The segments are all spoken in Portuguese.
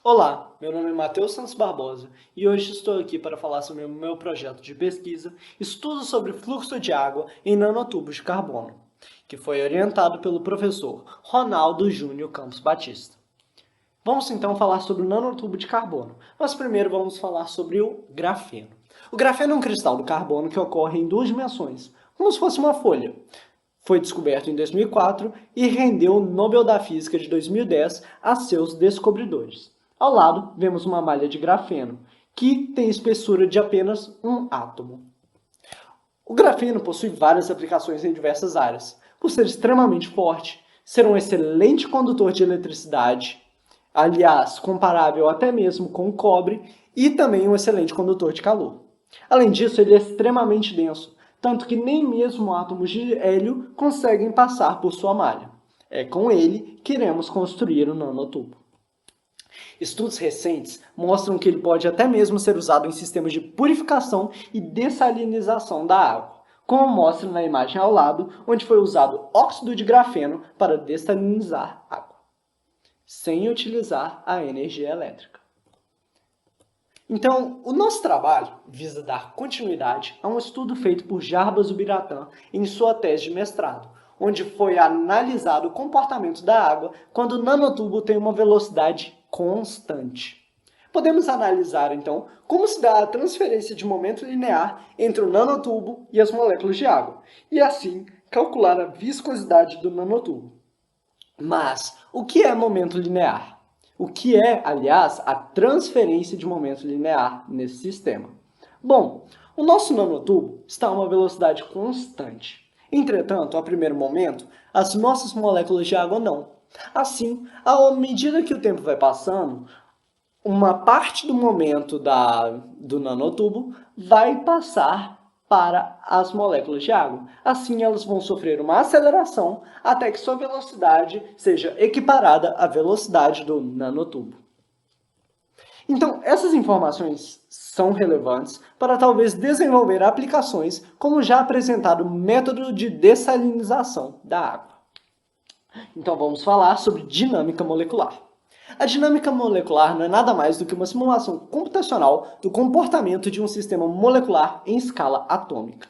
Olá, meu nome é Matheus Santos Barbosa e hoje estou aqui para falar sobre o meu projeto de pesquisa Estudo sobre fluxo de água em nanotubos de carbono, que foi orientado pelo professor Ronaldo Júnior Campos Batista. Vamos então falar sobre o nanotubo de carbono, mas primeiro vamos falar sobre o grafeno. O grafeno é um cristal do carbono que ocorre em duas dimensões, como se fosse uma folha. Foi descoberto em 2004 e rendeu o Nobel da Física de 2010 a seus descobridores. Ao lado, vemos uma malha de grafeno, que tem espessura de apenas um átomo. O grafeno possui várias aplicações em diversas áreas, por ser extremamente forte, ser um excelente condutor de eletricidade, aliás, comparável até mesmo com o cobre, e também um excelente condutor de calor. Além disso, ele é extremamente denso, tanto que nem mesmo átomos de hélio conseguem passar por sua malha. É com ele que iremos construir o nanotubo. Estudos recentes mostram que ele pode até mesmo ser usado em sistemas de purificação e dessalinização da água, como mostra na imagem ao lado, onde foi usado óxido de grafeno para dessalinizar água, sem utilizar a energia elétrica. Então, o nosso trabalho visa dar continuidade a um estudo feito por Jarbas Ubiratan em sua tese de mestrado, onde foi analisado o comportamento da água quando o nanotubo tem uma velocidade constante. Podemos analisar, então, como se dá a transferência de momento linear entre o nanotubo e as moléculas de água, e assim calcular a viscosidade do nanotubo. Mas o que é momento linear? O que é, aliás, a transferência de momento linear nesse sistema? Bom, o nosso nanotubo está a uma velocidade constante. Entretanto, a primeiro momento, as nossas moléculas de água não. Assim, à medida que o tempo vai passando, uma parte do momento do nanotubo vai passar para as moléculas de água. Assim, elas vão sofrer uma aceleração até que sua velocidade seja equiparada à velocidade do nanotubo. Então, essas informações são relevantes para talvez desenvolver aplicações como já apresentado o método de dessalinização da água. Então, vamos falar sobre dinâmica molecular. A dinâmica molecular não é nada mais do que uma simulação computacional do comportamento de um sistema molecular em escala atômica.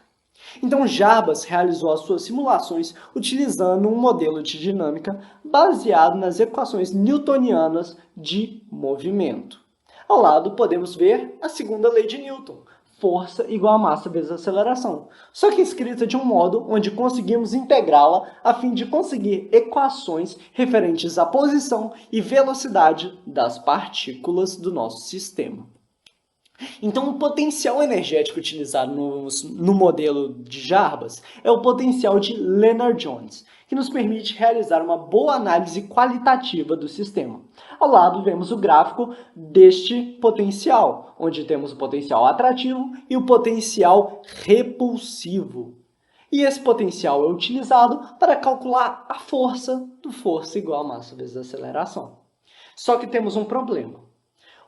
Então, Jarbas realizou as suas simulações utilizando um modelo de dinâmica baseado nas equações newtonianas de movimento. Ao lado, podemos ver a segunda lei de Newton, força igual a massa vezes aceleração, só que escrita de um modo onde conseguimos integrá-la a fim de conseguir equações referentes à posição e velocidade das partículas do nosso sistema. Então, o potencial energético utilizado no modelo de Jarbas é o potencial de Lennard-Jones, que nos permite realizar uma boa análise qualitativa do sistema. Ao lado, vemos o gráfico deste potencial, onde temos o potencial atrativo e o potencial repulsivo. E esse potencial é utilizado para calcular a força do força igual a massa vezes a aceleração. Só que temos um problema.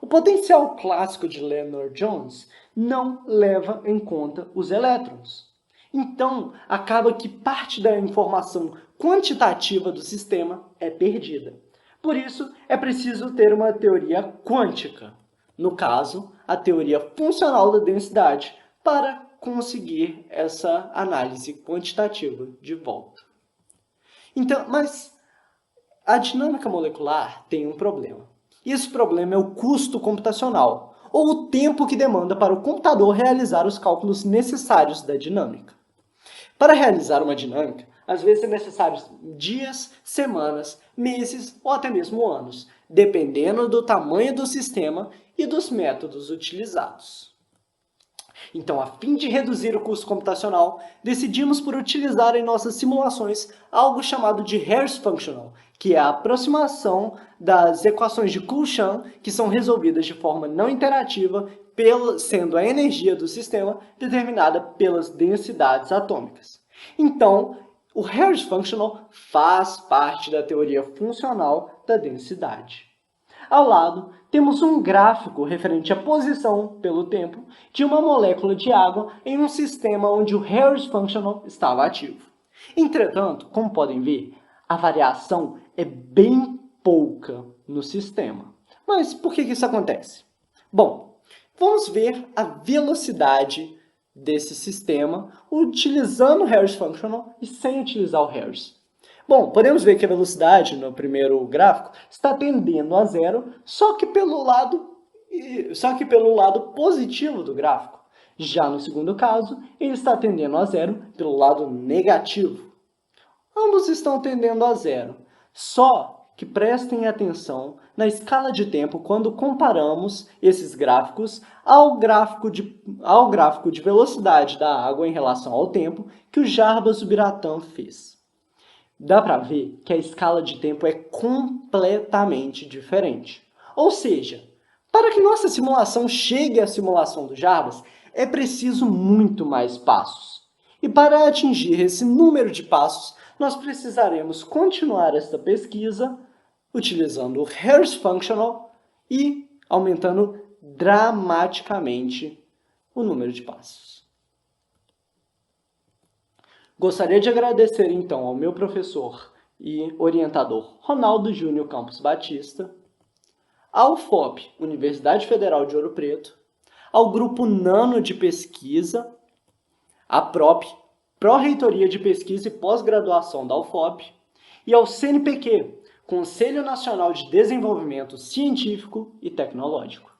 O potencial clássico de Lennard-Jones não leva em conta os elétrons. Então, acaba que parte da informação quantitativa do sistema é perdida. Por isso, é preciso ter uma teoria quântica, no caso, a teoria funcional da densidade, para conseguir essa análise quantitativa de volta. Então, mas a dinâmica molecular tem um problema. E esse problema é o custo computacional, ou o tempo que demanda para o computador realizar os cálculos necessários da dinâmica. Para realizar uma dinâmica, às vezes é necessário dias, semanas, meses ou até mesmo anos, dependendo do tamanho do sistema e dos métodos utilizados. Então, a fim de reduzir o custo computacional, decidimos por utilizar em nossas simulações algo chamado de Harris Functional, que é a aproximação das equações de Coulomb, que são resolvidas de forma não interativa, sendo a energia do sistema determinada pelas densidades atômicas. Então, o Harris Functional faz parte da teoria funcional da densidade. Ao lado, temos um gráfico referente à posição pelo tempo de uma molécula de água em um sistema onde o Harris Functional estava ativo. Entretanto, como podem ver, a variação é bem pouca no sistema. Mas por que isso acontece? Bom, vamos ver a velocidade desse sistema utilizando o Harris Functional e sem utilizar o Harris. Bom, podemos ver que a velocidade no primeiro gráfico está tendendo a zero, só que pelo lado positivo do gráfico. Já no segundo caso, ele está tendendo a zero pelo lado negativo. Ambos estão tendendo a zero, só que prestem atenção na escala de tempo quando comparamos esses gráficos ao gráfico de velocidade da água em relação ao tempo que o Jarbas Ubiratan fez. Dá para ver que a escala de tempo é completamente diferente. Ou seja, para que nossa simulação chegue à simulação do Jarbas, é preciso muito mais passos. E para atingir esse número de passos, nós precisaremos continuar esta pesquisa utilizando o Harris Functional e aumentando dramaticamente o número de passos. Gostaria de agradecer, então, ao meu professor e orientador Ronaldo Júnior Campos Batista, ao UFOP, Universidade Federal de Ouro Preto, ao Grupo Nano de Pesquisa, à PROP, Pró-Reitoria de Pesquisa e Pós-Graduação da UFOP, e ao CNPq, Conselho Nacional de Desenvolvimento Científico e Tecnológico.